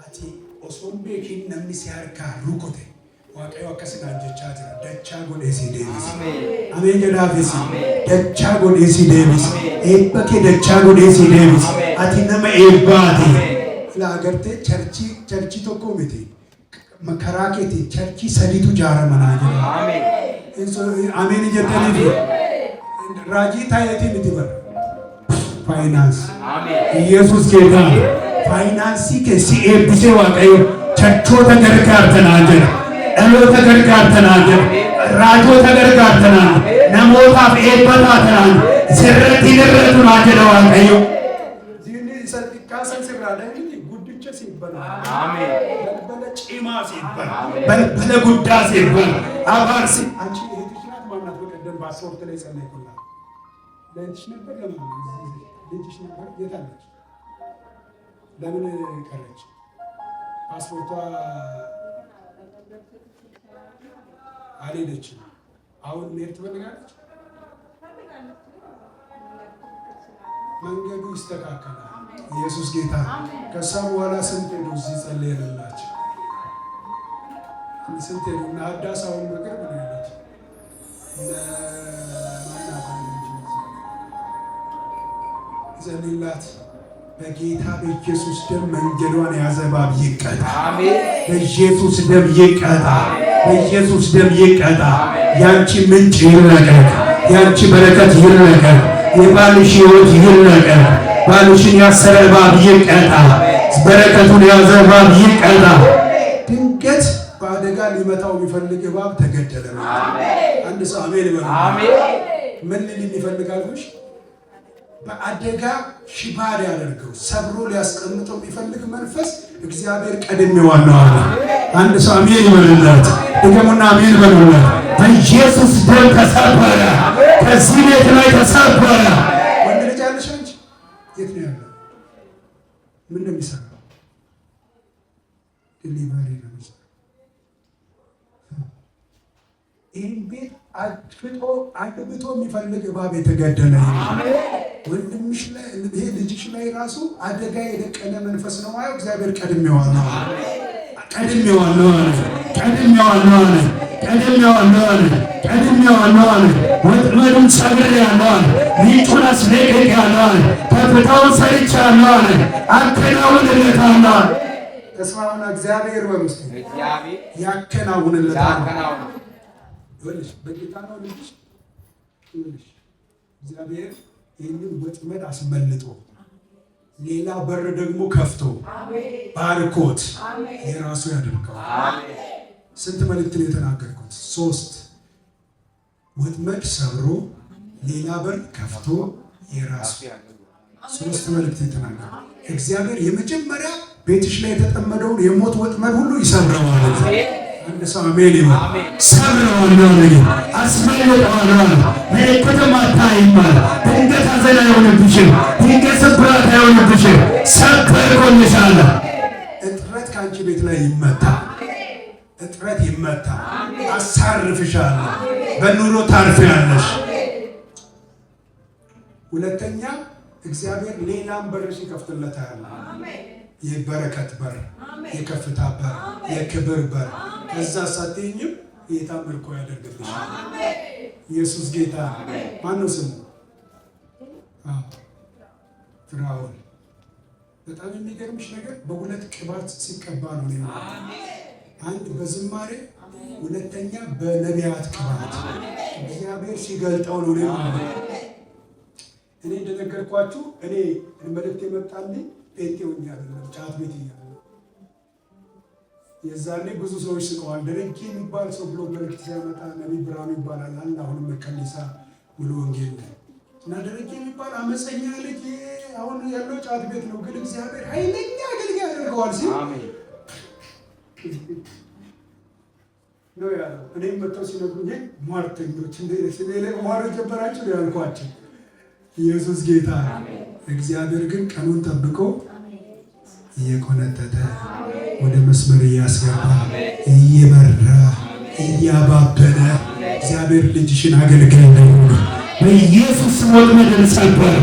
ati osoo beekin namni si harkaa rukote waaqayyo akkasina jechaa jira dachaa godhee si deebisa. Ameen jedhaafis dachaa godhee si deebisa. Eebba kee dachaa godhee si deebisa. Ati nama eebbaati. Laagartee charchi tokko miti. Makaraa keetiin charchi sadiitu jaaramanaa jira. Ameen jettaniif raajii taayetii miti bara. Faayinaansi. Yesuus keetaa faayinaansii keessi eebbisee waaqayyo chachoota gargaartanaa jira. Dhaloota gargaartanaa jira. Raajota gargaartanaa jira. Namootaaf eebbataa tanaa sirratti irratunaa jedha waaqayyo. Diinni isa xiqqaasan sirraadha inni guddicha siif bana. Balbala cimaa siif bana. Balbala guddaa siif bana. Abaarsi. Anchi eetish naat maannat በቀደም ፓስፖርት ላይ ጸለይኩላት ለእንትሽ ነበር ልጅሽ ነበር የታለች ለምን ቀረች ፓስፖርቷ አልሄደችም አሁን መሄድ ትፈልጋለች መንገዱ ይስተካከላል ኢየሱስ ጌታ ከዛ በኋላ ስንት ሄዱ እዚህ ጸለየላቸው ስንት ሄዱ እና አዳሳውን ነገር ምን ያለች ዘንላት በጌታ በኢየሱስ ደም መንገዷን ያዘባብ ይቀጣ። አሜን። በኢየሱስ ደም ይቀጣ። በኢየሱስ ደም ይቀጣ። ያንቺ ምንጭ ይለቀቅ። ያንቺ በረከት ይለቀቅ። የባልሽ ሕይወት ይለቀቅ። ባልሽን ያሰረ እባብ ይቀጣ። በረከቱን ያዘ እባብ ይቀጣ። ድንገት በአደጋ ሊመታው የሚፈልግ እባብ ተገደለ። አሜን። አንድ ሰው አሜን ይበል። አሜን። ምን ሊል ይፈልጋልሽ? በአደጋ ሽባር ያደርገው ሰብሮ ሊያስቀምጠው የሚፈልግ መንፈስ እግዚአብሔር ቀድሜዋለሁ አለ። አንድ ሰው አሜን ይበልለት። ደገሙና አሜን በሉለት። በኢየሱስ ደም ተሰበረ። ከዚህ ቤት ላይ ተሰበረ። ወንድ ልጅ አለሽ አንቺ? የት ነው ያለው? ምን ነው የሚሰራው? ዲሊቨሪ ነው የሚሰራው። ይህን ቤት አግብቶ የሚፈልግ እባብ የተገደለ ወንድምሽ ላይ ይሄ ልጅሽ ላይ ራሱ አደጋ የደቀነ መንፈስ ነው ማለት እግዚአብሔር ቀድሜዋለሁ ወጥመዱን ሰብሬአለሁ ሊጡን አስለቅቄአለሁ ከፍታውን ሰርቼአለሁ አከናውንለታለሁ ተስፋውና እግዚአብሔር በምስት ያከናውንለታል ወልሽ በጌታ ነው ልጅሽ ወልሽ እግዚአብሔር ይህንን ወጥመድ አስመልጦ ሌላ በር ደግሞ ከፍቶ ባርኮት የራሱ ያደርገው። ስንት መልእክት ነው የተናገርኩት? 3 ወጥመድ ሰብሮ ሌላ በር ከፍቶ የራሱ 3 መልእክት የተናገርኩት። እግዚአብሔር የመጀመሪያ ቤትሽ ላይ የተጠመደውን የሞት ወጥመድ ሁሉ ይሰብረዋል። አንድ ሰው አሜን ይበል። ሰብረዋለሁ ነው አስመልጠዋለሁ። ምልክትም አታይም። ድንገት ሐዘን አይሆንብሽም። ድንገት ስብራት አይሆንብሽም። ሰብሬልሻለሁ። እጥረት ከአንቺ ቤት ላይ ይመታ። እጥረት ይመታ። አሳርፍሻለሁ። በኑሮ ታርፊያለሽ። ሁለተኛ እግዚአብሔር ሌላም በር ሲከፍትለታል። የበረከት በር፣ የከፍታ በር፣ የክብር በር ከዛ ሳትኝም ጌታ ምርኮ ያደርግልሻል። ኢየሱስ ጌታ። ማነው ስሙ? ፍራኦል። በጣም የሚገርምሽ ነገር በሁለት ቅባት ሲቀባ ነው ነው። አንድ በዝማሬ ሁለተኛ በነቢያት ቅባት እግዚአብሔር ሲገልጠው ነው ነው። እኔ እንደነገርኳችሁ እኔ መልእክት የመጣልኝ ጴንጤውኛ አይደለም ጫት ቤት እያለ የዛኔ ብዙ ሰዎች ስቀዋል። ደረጀ የሚባል ሰው ብሎ መልእክት ሲያመጣ ነቢይ ብርሃኑ ይባላል አለ። አሁንም መከሊሳ ሙሉ ወንጌል ነው እና ደረጀ የሚባል አመፀኛ ልጅ አሁን ያለው ጫት ቤት ነው፣ ግን እግዚአብሔር ኃይለኛ አገልጋይ ያደርገዋል ሲል ነው ያለው። እኔም መጥተው ሲነግሩኝ ሟርተኞች እንደሌለ ሟር ጀበራቸው ያልኳቸው። ኢየሱስ ጌታ። እግዚአብሔር ግን ቀኑን ጠብቆ እየቆነጠጠ ወደ መስመር እያስገባ እየመራ እያባበለ እግዚአብሔር ልጅሽን አገልግል ነው። በኢየሱስ ወጥመድን ሰበር፣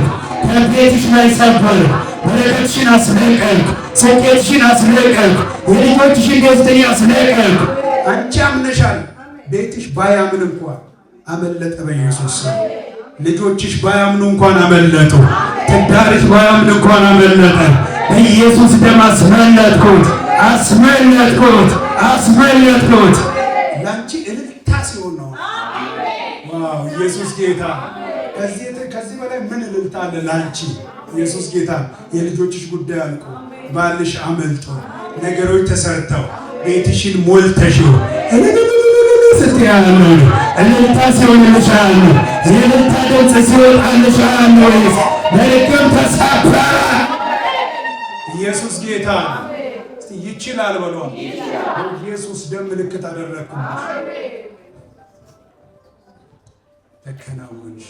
ከቤትሽ ላይ ሰበር፣ በረከትሽን አስለቀልኩ፣ ስኬትሽን አስለቀልኩ፣ የልጆችሽን ደስተኛ አስለቀልኩ። አንቺ አምነሻል። ቤትሽ ባያምን እንኳን አመለጠ በኢየሱስ ስም። ልጆችሽ ባያምኑ እንኳን አመለጡ። ትዳርሽ ባያምን እንኳን አመለጠ። በኢየሱስ ደም አስመለጥኩት፣ አስመለጥኩት፣ አስመለጥኩት። ላንቺ እልልታ ሲሆን ነው። ዋው! ኢየሱስ ጌታ። ከዚህ በላይ ምን እልልታ አለ ላንቺ? ኢየሱስ ጌታ። የልጆችሽ ጉዳይ አልቆ ባልሽ አመልጦ ነገሮች ተሰርተው ቤትሽን ሞልተሽው ስትያሉ እልልታ ሲሆንልሻል፣ የእልልታ ድምፅ ሲወጣልሻል። መርገም ተሰበረ። ኢየሱስ ጌታ ይችላል በሏል። ኢየሱስ ደም ምልክት አደረግኩልሽ። ተከናወንሽ፣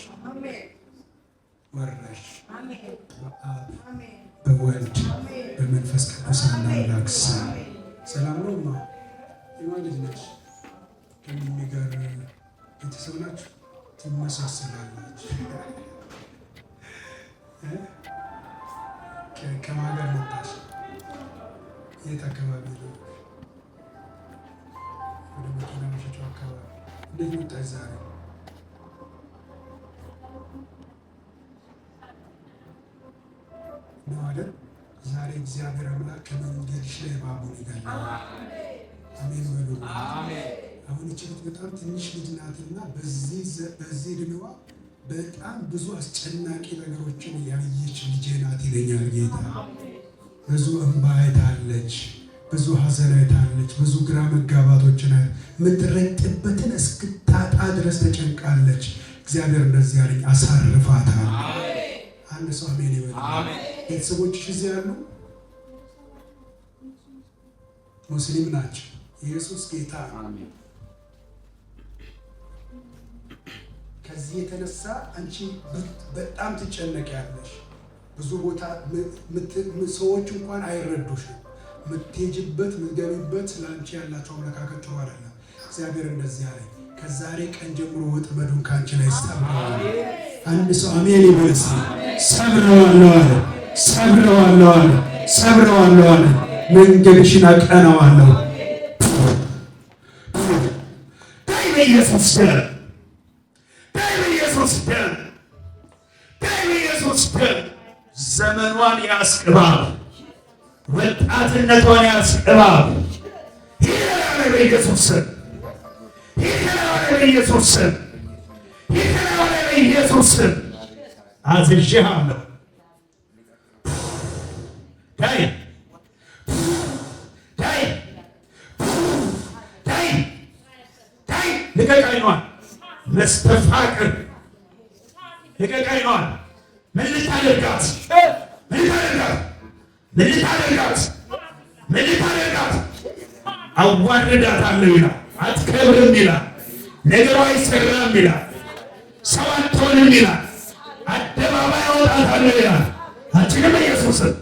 ወረሽ። በአብ በወልድ በመንፈስ ቅዱስ አምላክ ስም። ሰላም ነው ማ የማለት ነች። ከሚገርም ቤተሰብ ናችሁ፣ ትመሳሰላላችሁ። ከማገር መጣሽ? የት አካባቢ ነው? ወደ መኪና መሸጫው አካባቢ። እንዴት መጣሽ ዛሬ? ነው አይደል? ዛሬ እግዚአብሔር አምላክ ከመንገድሽ ላይ እባቡን ይገላል። አሜን በሉ። አሁን ይህች ልጅ በጣም ትንሽ ልጅ ናትና በዚህ ዕድሜዋ በጣም ብዙ አስጨናቂ ነገሮችን ያየች ልጄ ናት ይለኛል ጌታ። ብዙ እንባ አይታለች፣ ብዙ ሐዘን አይታለች፣ ብዙ ግራ መጋባቶችን የምትረግጥበትን እስክታጣ ድረስ ተጨንቃለች። እግዚአብሔር እንደዚህ ያለኝ አሳርፋታል። አንድ ሰው አሜን ይበል። ቤተሰቦችሽ እዚህ ያሉ ሙስሊም ናቸው። ኢየሱስ ጌታ። ከዚህ የተነሳ አንቺ በጣም ትጨነቂያለሽ። ብዙ ቦታ ሰዎች እንኳን አይረዱሽም። የምትሄጂበት የምትገቢበት ለአንቺ ያላቸው አመለካከት ጥሩ አይደለም። እግዚአብሔር እንደዚህ አለኝ፣ ከዛሬ ቀን ጀምሮ ወጥመዱን ከአንቺ ላይ ሰብረዋለሁ። አንድ ሰው አሜን ይበል። ሰብረዋለሁ አለ፣ ሰብረዋለሁ አለ፣ ሰብረዋለሁ አለ። መንገድሽን አቀናዋለሁ። በኢየሱስ ደም፣ በኢየሱስ ደም፣ በኢየሱስ ደም ዘመኗን ያስቅባብ፣ ወጣትነቷን ያስቅባብ። ይሄዳል በኢየሱስ ስም፣ ይሄዳል በኢየሱስ ስም፣ ይሄዳል በኢየሱስ ስም። አዝዤሃለሁ። ዳይ ዳይ ዳይ ዳይ ልቀቅ አይኗን። መስተፋቅር ልቀቅ አይኗን። ምን ልታደርጋት? ምን ልታደርጋት? ምን ልታደርጋት? ምን ልታደርጋት? አዋርዳታለሁ ይላል። አትከብርም ይላል። ነገሯ አይሰራም ይላል። ሰው አትሆንም ይላል። አደባባይ አወጣታለሁ ይላል። አንቺንም ኢየሱስን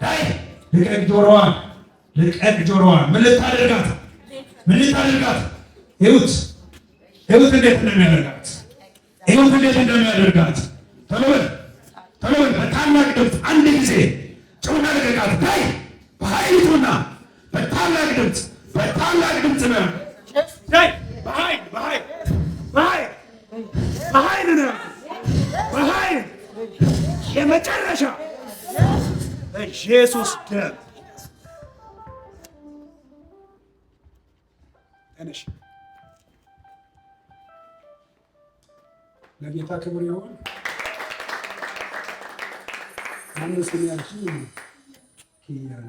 ዳይ ልቀቅ ጆሮዋን፣ ልቀቅ ጆሮዋን። ምን ልታደርጋት? ምን ልታደርጋት? ይሁት ይሁት እንዴት እንደሚያደርጋት፣ ይሁት እንዴት እንደሚያደርጋት። ቶሎ በል ቶሎ በል። በታላቅ ድምፅ አንድ ጊዜ ጭውና ልቀቃት። ዳይ በኃይሊቱና በታላቅ ድምፅ፣ በታላቅ ድምፅ ነው። ዳይ በኃይል በኃይል በኃይል በኃይል ነው። በኃይል የመጨረሻ በኢየሱስ ደም ተነሽ። ለጌታ ክብር ይሁን። አምስት ያልሽ ኪያኔ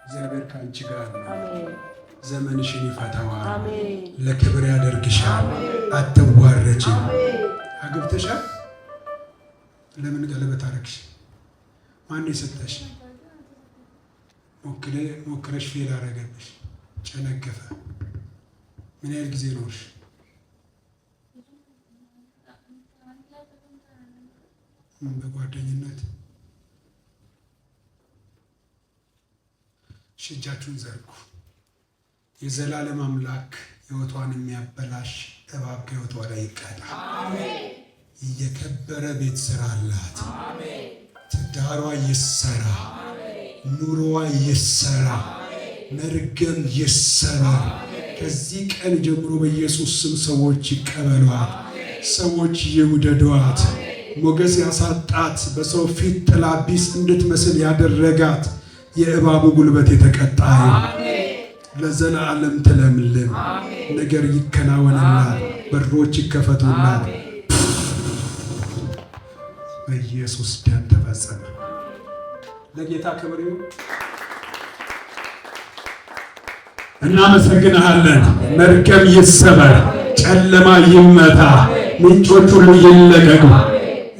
እግዚአብሔር ከአንቺ ጋር ነው። ዘመንሽን ይፈታዋል። ለክብር ያደርግሻል። አትዋረጅም። አግብተሻል? ለምን ቀለበት አደረግሽ? ማን የሰጠሽ? ሞክረሽ ፌል አደረገብሽ፣ ጨነገፈ። ምን ያህል ጊዜ ኖርሽ? በጓደኝነት እጃችሁን ዘርጉ። የዘላለም አምላክ ሕይወቷን የሚያበላሽ እባብ ከሕይወቷ ላይ ይቀጣል። የከበረ ቤት ስራ አላት። ትዳሯ ይሰራ፣ ኑሮዋ ይሰራ፣ መርገም ይሰራ። ከዚህ ቀን ጀምሮ በኢየሱስ ስም ሰዎች ይቀበሏት፣ ሰዎች ይውደዷት። ሞገስ ያሳጣት፣ በሰው ፊት ጥላ ቢስ እንድትመስል ያደረጋት የእባቡ ጉልበት የተቀጣ ለዘላለም ትለምልም። ነገር ይከናወንላት፣ በሮች ይከፈቱላት። በኢየሱስ ደም ተፈጸመ። ለጌታ ክብር ይሁን። እናመሰግንሃለን። መርገም ይሰበር፣ ጨለማ ይመታ፣ ምንጮች ሁሉ ይለቀቁ።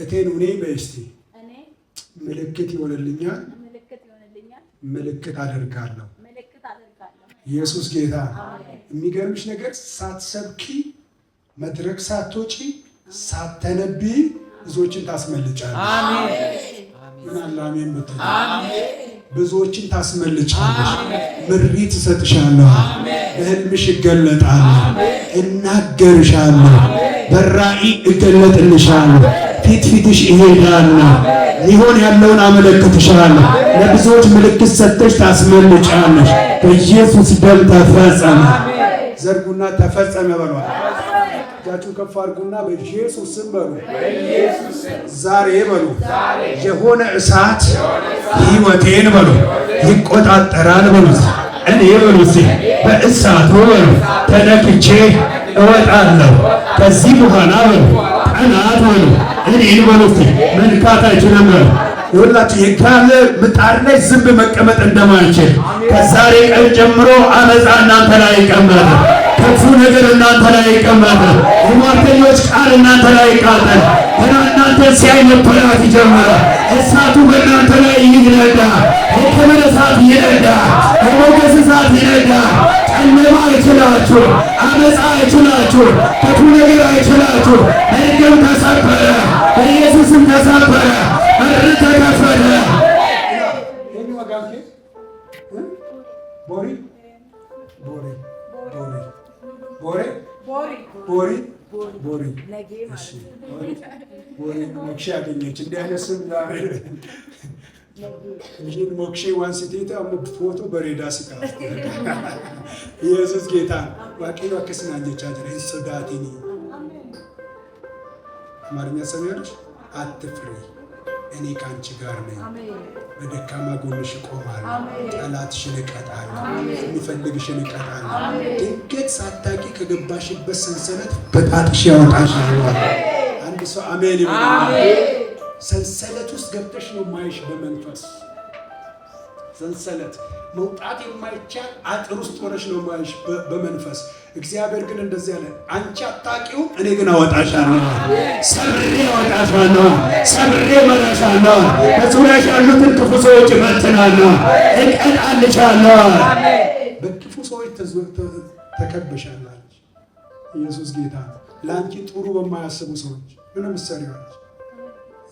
እቴን እኔ በስቲ ምልክት ይሆንልኛል፣ ምልክት አደርጋለሁ። ኢየሱስ ጌታ። የሚገርምሽ ነገር ሳትሰብኪ መድረክ ሳትወጪ ሳትነብይ ብዙዎችን ታስመልጫለሽ። አሜን። ብዙዎችን ታስመልጫለሽ። ምሪት እሰጥሻለሁ። በህልምሽ እገለጣለሁ፣ እናገርሻለሁ፣ በራእይ እገለጥልሻለሁ። ፊትሽ እሄዳለሁ፣ ሊሆን ያለውን አመለክትሻለሁ። ለብዙዎች ምልክት ሰጥተሽ ታስመልጫለሽ። በኢየሱስ ደም ተፈጸመ። ዘርጉና ተፈጸመ በሏል። እጃችሁን ከፍ አድርጉና በኢየሱስ ስም በሉ። ዛሬ በሉ የሆነ እሳት ሕይወቴን በሉ ይቆጣጠራል በሉ። እኔ በሉ በእሳቱ በሉ ተነክቼ እወጣለሁ። ከዚህ በኋላ በሉ ጠላት በሉ እኔን በሉ መንካት አይችልም በሉ። ይኸውላችሁ የጋለ ምጣድ ላይ ዝንብ መቀመጥ እንደማይችል ከዛሬ ቀን ጀምሮ አመፃ እናንተ ላይ ይቀመጥ፣ ክፉ ነገር እናንተ ላይ ይቀመጥ፣ የሟርተኞች ቃል እናንተ ላይ ይቃጠል። ገና እናንተ ሲያይ መበላት ይጀምራል። እሳቱ በእናንተ ላይ ይነዳ፣ የክብር እሳት ይነዳ፣ የሞገስ እሳት ይነዳ። ጨለማ አይችላችሁ፣ አመፃ አይችላችሁ፣ ክፉ ነገር አይችላችሁ። መርገም ተሰበረ፣ በኢየሱስም ተሰበረ፣ በር ተከፈተ። ሞክሼ ያገኘች እንዲህ አይነት ስም ይህን ሞክሼ ዋን ስቴት ፎቶ በሬዳ ስቃ ኢየሱስ ጌታ ዋቂው አከስናኘቻ ጀሬ ሶዳቲኒ አማርኛ ሰሚያለሽ። አትፍሪ፣ እኔ ካንቺ ጋር ነኝ። በደካማ ጎንሽ እቆማለሁ። ጠላትሽን እቀጣለሁ፣ የሚፈልግሽን እቀጣለሁ። ድንገት ሳታቂ ከገባሽበት ሰንሰለት በጣጥሽ ያወጣሻል። አንድ ሰው አሜን ይበል። ሰንሰለት ውስጥ ገብተሽ ነው ማይሽ በመንፈስ ሰንሰለት መውጣት የማይቻል አጥር ውስጥ ሆነሽ ነው ማይሽ በመንፈስ። እግዚአብሔር ግን እንደዚህ ያለ አንቺ አታቂው፣ እኔ ግን አወጣሻለሁ፣ ሰብሬ አወጣሻለሁ፣ ሰብሬ መራሻለሁ። በዙሪያሽ ያሉትን ክፉ ሰዎች እበትናለሁ፣ እቀጣልሻለሁ። በክፉ ሰዎች ተከበሻለች። ኢየሱስ ጌታ። ለአንቺ ጥሩ በማያስቡ ሰዎች ምንም ሰሪዋለች።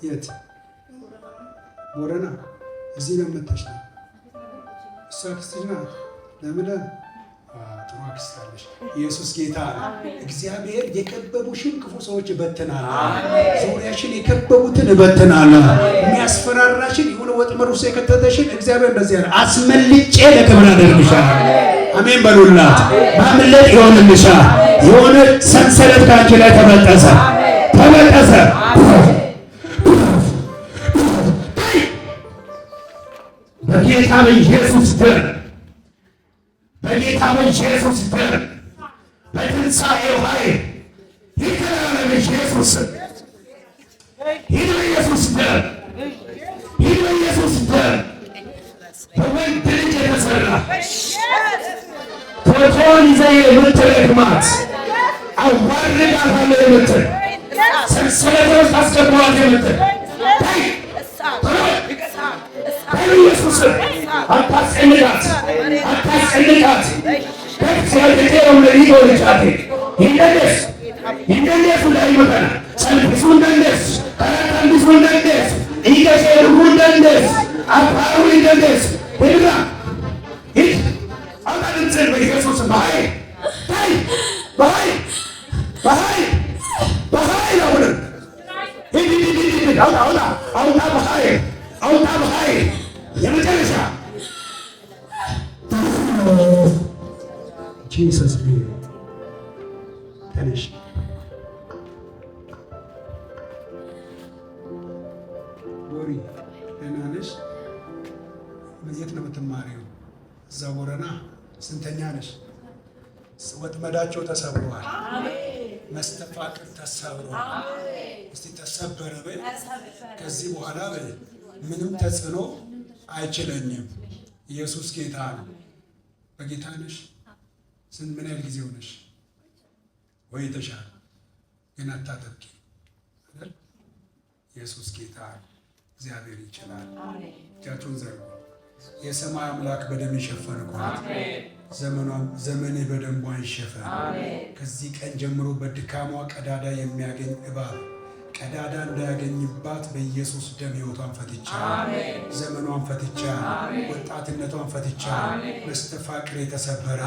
የት ቦረና እዚህ ነው መተሽ ነው እሷ አክስትሽ ናት። ለምን ጥሩ አክስት አለሽ። ኢየሱስ ጌታ ነው። እግዚአብሔር የከበቡሽን ክፉ ሰዎች እበትናለሁ፣ ዙሪያሽን የከበቡትን እበትናለሁ። የሚያስፈራራሽን የሆነ ወጥመድ ውስጥ የከተተሽን እግዚአብሔር እንደዚህ ያለ አስመልጬ ለክብር አደርግሻለሁ። አሜን በሉላት። ማምለጥ ይሆንልሻል። የሆነ ሰንሰለት ካንቺ ላይ ተበጠሰ፣ ተበጠሰ። በጌታ በኢየሱስ ደም፣ በጌታ በኢየሱስ ደም፣ በትንሣኤው ኃይል ይከራለ በኢየሱስ ሂድ፣ በኢየሱስ ደም ሂድ፣ በኢየሱስ ደም። በወንድ ልጅ የተሰራ ፎቶን ይዘህ የምትረግማት አዋርዳታለሁ የምትል ሰንሰለት ውስጥ አስገባዋት የምትል ኢየሱስ አታስጨንቃት፣ አታስጨንቃት። ከሰለቴው ለይቶልቻቴ ይንደስ ይንደስ ላይ መከራ ሰልፍሱ እንደንደስ ካራንዲስ እንደንደስ ይገሸሩ እንደንደስ አባሩ እንደንደስ ሄዳ ሂድ አቃንጽል በኢየሱስ ባይ ባይ ባይ ባይ ባይ ነው ሂድ ሂድ ሂድ አውጣ አውጣ አውጣ ባይ አውጣ በኃይል የመጨረሻ ጂሰስ ተነሽ። ቦሪ ደህና ነሽ? የት ነው የምትማሪው? እዛ ቦረና። ስንተኛ ነሽ? ወጥመዳቸው ተሰብሯል። መስተፋቅር ተሰብሯል። እስቲ ተሰበረ በይ። ከዚህ በኋላ በይ ምንም ተጽዕኖ አይችለኝም። ኢየሱስ ጌታ ነው። በጌታ ነሽ? ምን ያህል ጊዜ ሆነሽ? ወይ ተሻለ ግን አታጠብቂ አይደል? ኢየሱስ ጌታ ነው። እግዚአብሔር ይችላል። እጃችሁን ዘርጉ። የሰማይ አምላክ በደም ይሸፈንኳት። ዘመኔ በደንቧ ይሸፈን። ከዚህ ቀን ጀምሮ በድካሟ ቀዳዳ የሚያገኝ እባብ ቀዳዳ እንዳያገኝባት በኢየሱስ ደም ሕይወቷን ፈትቻ፣ ዘመኗን ፈትቻ፣ ወጣትነቷን ፈትቻ። መስተፋቅር የተሰበረ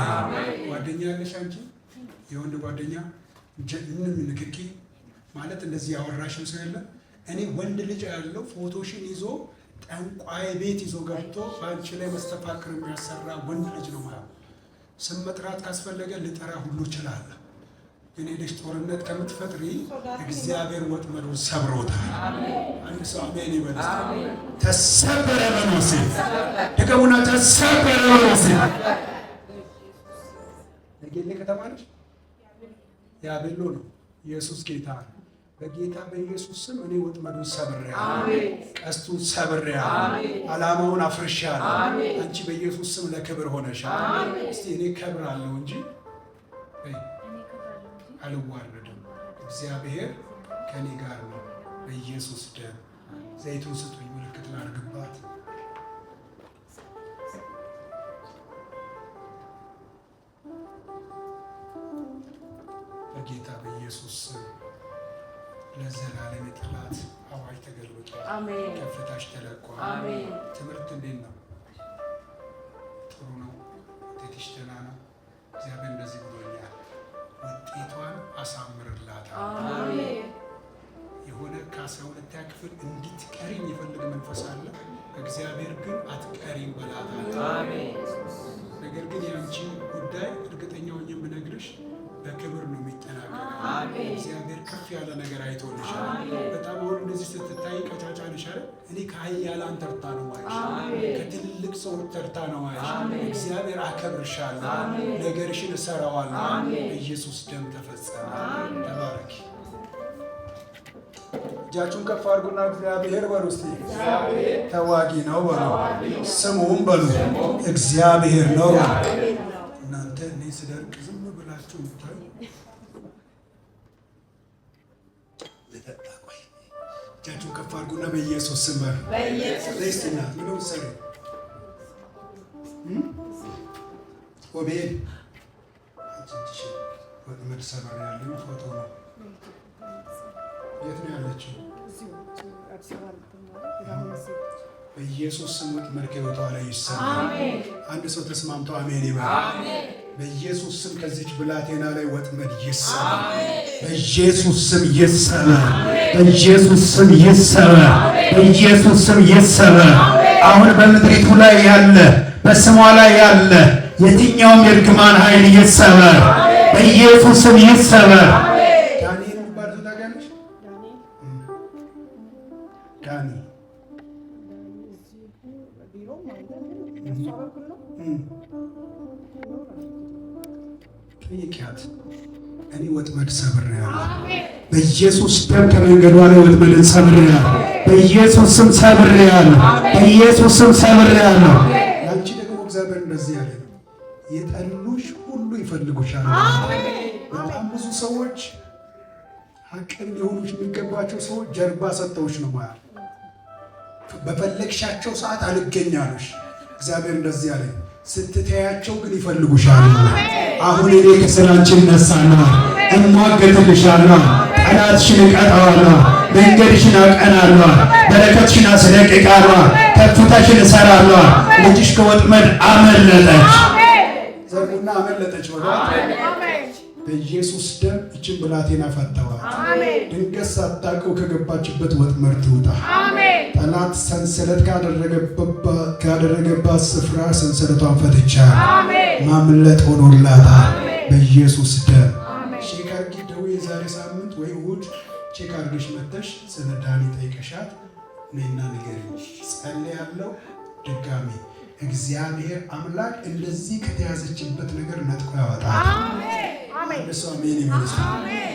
ጓደኛ ያለሽ አንቺ የወንድ ጓደኛ ምንም ንክኪ ማለት እንደዚህ ያወራሽም ሰው የለም። እኔ ወንድ ልጅ ያለው ፎቶሽን ይዞ ጠንቋይ ቤት ይዞ ገብቶ በአንቺ ላይ መስተፋቅር የሚያሰራ ወንድ ልጅ ነው ማለት። ስም መጥራት ካስፈለገ ልጠራ ሁሉ እችላለሁ። ግን ሄደሽ ጦርነት ከምትፈጥሪ እግዚአብሔር ወጥመዱን ሰብሮታል። አንድ ሰው አሜን ይበል። ተሰበረ በኖሴ ደገሙና ተሰበረ በኖሴ ለጌሌ ከተማ ነች። ያቤሎ ነው። ኢየሱስ ጌታ ነው። በጌታ በኢየሱስ ስም እኔ ወጥመዱን ሰብሬያለሁ። ቀስቱን ሰብሬያለሁ። ዓላማውን አፍርሻለሁ። አንቺ በኢየሱስ ስም ለክብር ሆነሻል። እስቲ እኔ ከብራለሁ እንጂ አልዋረድም። እግዚአብሔር ከኔ ጋር ነው። በኢየሱስ ደም ዘይቱን ስጡኝ፣ ምልክት ላድርግባት። በጌታ በኢየሱስ ስም ለዘላለም የጠላት አዋጅ ተገልብጧል። ከፍታሽ ተለቋል። ትምህርት እንዴት ነው? ጥሩ ነው። ውጤትሽ ደህና ነው። እግዚአብሔር እንደዚህ ብሎኛል፣ ውጤቷን አሳምርላታል። የሆነ ከ12ኛ ክፍል እንድትቀሪ የሚፈልግ መንፈስ አለ። እግዚአብሔር ግን አትቀሪም በላታል። ነገር ግን የአንቺ ጉዳይ እርግጠኛ ሆኜ የምነግርሽ በክብር ነው የሚጠናቀቀው። እግዚአብሔር ከፍ ያለ ነገር አይቶልሻል። በጣም አሁን እንደዚህ ስትታይ ቀጫጫ ነሽ አይደል? እኔ ከኃያላን ተርታ ነው ማይሽ፣ ከትልልቅ ሰዎች ተርታ ነው ማይሽ። እግዚአብሔር አከብርሻለሁ፣ ነገርሽን እሰራዋለሁ። በኢየሱስ ደም ተፈጸመ። ተባረኪ። እጃችሁን ከፍ አድርጉና እግዚአብሔር በሉ እስቲ። ተዋጊ ነው በሉ፣ ስሙም በሉ እግዚአብሔር ነው። እናንተ እኔ ስደርቅ ዝም ብላችሁ ምታይ ለተጣ ቆይ። እጃችሁን ከፍ አድርጉና በኢየሱስ ስም በሉ። ለስቲና ምንም ሰሪ ኦቤል አንቺ ወጥመድ ሰበር ያለው ፎቶ ነው። የት ነው ያለችው? በኢየሱስ ስም ወጥመድ ከሕይወቷ ላይ ይሰበር። አንድ ሰው ተስማምቶ አሜን ይበል። በኢየሱስ ስም ከዚች ብላቴና ላይ ወጥመድ ይሰበር። በኢየሱስ ስም ይሰበር። በኢየሱስ ስም ይሰበር። በኢየሱስ ስም ይሰበር። አሁን በምድሪቱ ላይ ያለ በስሟ ላይ ያለ የትኛውም የእርግማን ኃይል ይሰበር። በኢየሱስ ስም ይሰበር። እኔ ወጥመድ ሰብሬያለሁ። በኢየሱስ ደም ከመንገዷ ላይ ወጥመድን ሰብሬያለሁ። በኢየሱስ ስም ሰብሬያለሁ። በኢየሱስ ስም ሰብሬያለሁ። አንቺ ደግሞ እግዚአብሔር እንደዚህ ያለ ነው፣ የጠሉሽ ሁሉ ይፈልጉሻል። በጣም ብዙ ሰዎች ሀቅን ሊሆኑሽ የሚገባቸው ሰዎች ጀርባ ሰጥተውሽ ነው ማለት በፈለግሻቸው ሰዓት አልገኛሉሽ። እግዚአብሔር እንደዚህ ያለ ስትተያቸው ግን ይፈልጉሻል። አሁን እኔ ከስራንቺ እነሳለሁ፣ እሟገትልሻለሁ፣ ጠላትሽን እቀጣዋለሁ፣ መንገድሽን አቀናለሁ፣ በረከትሽን አስለቅቃለሁ፣ ከፍታሽን እሰራለሁ። ልጅሽ ከወጥመድ አመለጠች። ዘርጉና አመለጠች። በኢየሱስ ደም እችን ብላቴና ፈተዋት። ድንገት ሳታውቀው ከገባችበት ወጥመድ ትውጣ። ጠላት ሰንሰለት ካደረገባት ስፍራ ሰንሰለቷን ፈትቻለሁ። ማምለጥ ሆኖላታል በኢየሱስ ደም። ቼክ አድርጊ። ደውዬ የዛሬ ሳምንት ወይ እሑድ ቼክ አድርገሽ መተሽ ስለ ዳኒ ጠይቀሻት ነይና ንገሪኝ። ጸልያለሁ። ድጋሚ እግዚአብሔር አምላክ እንደዚህ ከተያዘችበት ነገር ነጥቆ ያወጣል። እሱ አሜን ይመስል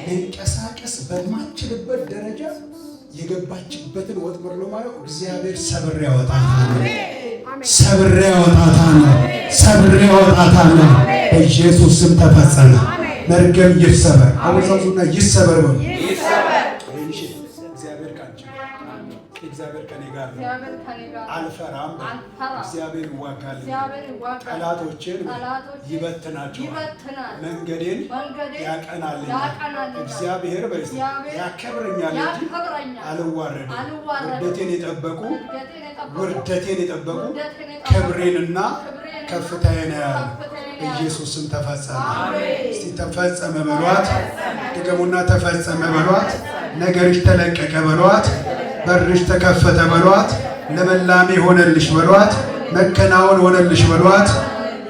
መንቀሳቀስ በማችልበት ደረጃ የገባችበትን ወጥመድ ነው ማለት እግዚአብሔር ሰብሬ ያወጣታል። ሰብሬ ያወጣታል። ሰብሬ ያወጣታል። በኢየሱስ ስም ተፈጸመ። መርገም ይሰበር። አወዛዙና ይሰበር ነው። እግዚአብሔር ከኔ ጋር ነው። አልፈራም። እግዚአብሔር ይዋጋልኝ። ጠላቶችን ይበትናቸዋል። መንገዴን ያቀናልኛል። እግዚአብሔር ያከብረኛል እንጂ አልዋረድም። ውርደቴን የጠበቁ ክብሬንና ከፍታዬን ያያሉ። ኢየሱስም ተፈጸመ። እስቲ ተፈጸመ በሏት። ድገሙና ተፈጸመ በሏት። ነገርሽ ተለቀቀ በሏት። በርሽ ተከፈተ በሏት። ለመላሜ ሆነልሽ በሏት። መከናወን ሆነልሽ በሏት።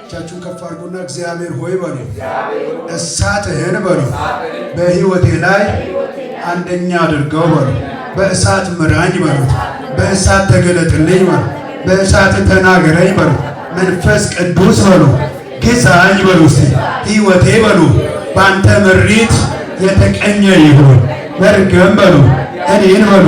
እጃችሁን ከፍ አድርጉና እግዚአብሔር ሆይ በሉ። እሳትህን በሉ በሕይወቴ ላይ አንደኛ አድርገው በሉ። በእሳት ምራኝ በሉት። በእሳት ተገለጥልኝ በሉ። በእሳት ተናገረኝ በሉ። መንፈስ ቅዱስ በሉ ግዛኝ በሉ። እስቲ ሕይወቴ በሉ በአንተ ምሪት የተቀኘ ይሁን። መርገም በሉ እኔን በሉ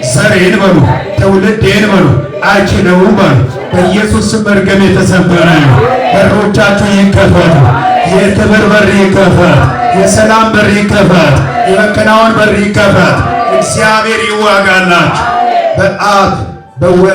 ዘሬን በሉ ትውልዴን በሉ አይችለውም በሉ። በኢየሱስ ስም መርገም የተሰበረ ነው። በሮቻችሁ ይከፈቱ። የክብር በር ይከፈት። የሰላም በር ይከፈት። የመከናወን በር ይከፈት። እግዚአብሔር ይዋጋላችሁ። በአብ በወልድ